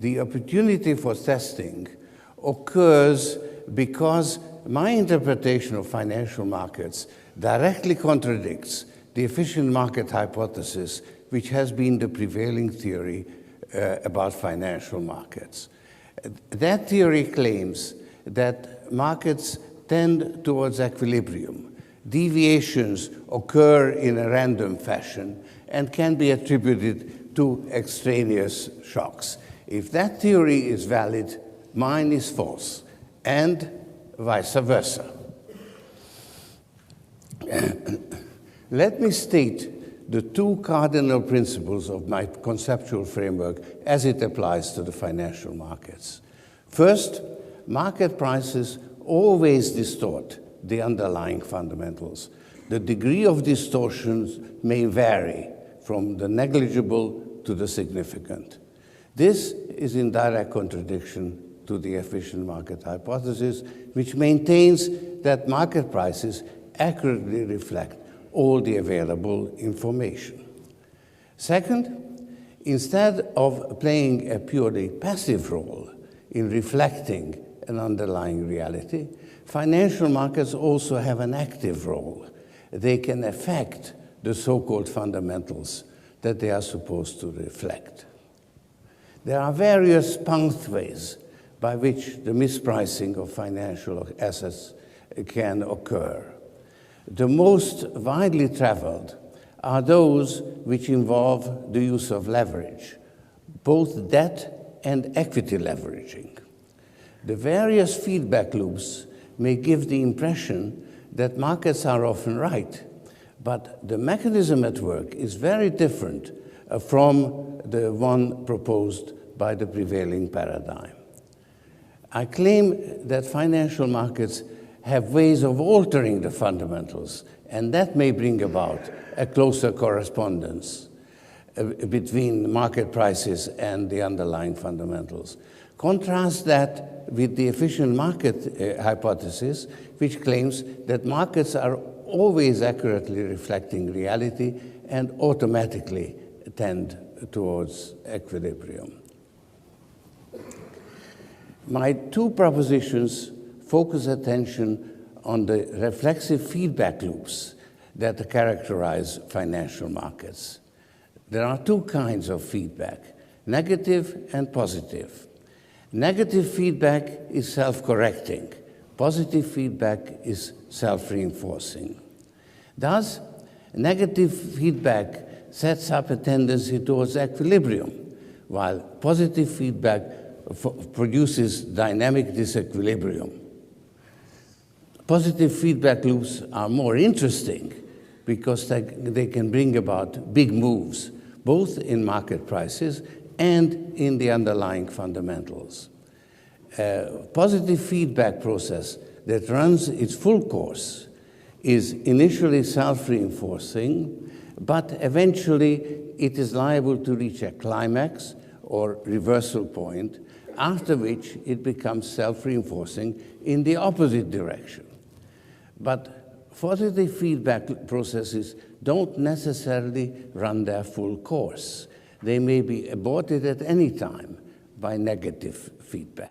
The opportunity for testing occurs because my interpretation of financial markets directly contradicts the efficient market hypothesis, which has been the prevailing theory about financial markets. That theory claims that markets tend towards equilibrium. Deviations occur in a random fashion and can be attributed to extraneous shocks. If that theory is valid, mine is false, and vice versa. Let me state the two cardinal principles of my conceptual framework as it applies to the financial markets. First, market prices always distort the underlying fundamentals. The degree of distortions may vary from the negligible to the significant. This is in direct contradiction to the efficient market hypothesis, which maintains that market prices accurately reflect all the available information. Second, instead of playing a purely passive role in reflecting an underlying reality, financial markets also have an active role. They can affect the so-called fundamentals that they are supposed to reflect. There are various pathways by which the mispricing of financial assets can occur. The most widely traveled are those which involve the use of leverage, both debt and equity leveraging. The various feedback loops may give the impression that markets are often right, but the mechanism at work is very different from the one proposed by the prevailing paradigm. I claim that financial markets have ways of altering the fundamentals, and that may bring about a closer correspondence between market prices and the underlying fundamentals. Contrast that with the efficient market hypothesis, which claims that markets are always accurately reflecting reality and automatically tend towards equilibrium. My two propositions focus attention on the reflexive feedback loops that characterize financial markets. There are two kinds of feedback, negative and positive. Negative feedback is self-correcting. Positive feedback is self-reinforcing. Thus, negative feedback sets up a tendency towards equilibrium, while positive feedback produces dynamic disequilibrium. Positive feedback loops are more interesting because they can bring about big moves, both in market prices and in the underlying fundamentals. A positive feedback process that runs its full course is initially self-reinforcing, but eventually it is liable to reach a climax or reversal point, after which it becomes self-reinforcing in the opposite direction. But positive feedback processes don't necessarily run their full course. They may be aborted at any time by negative feedback.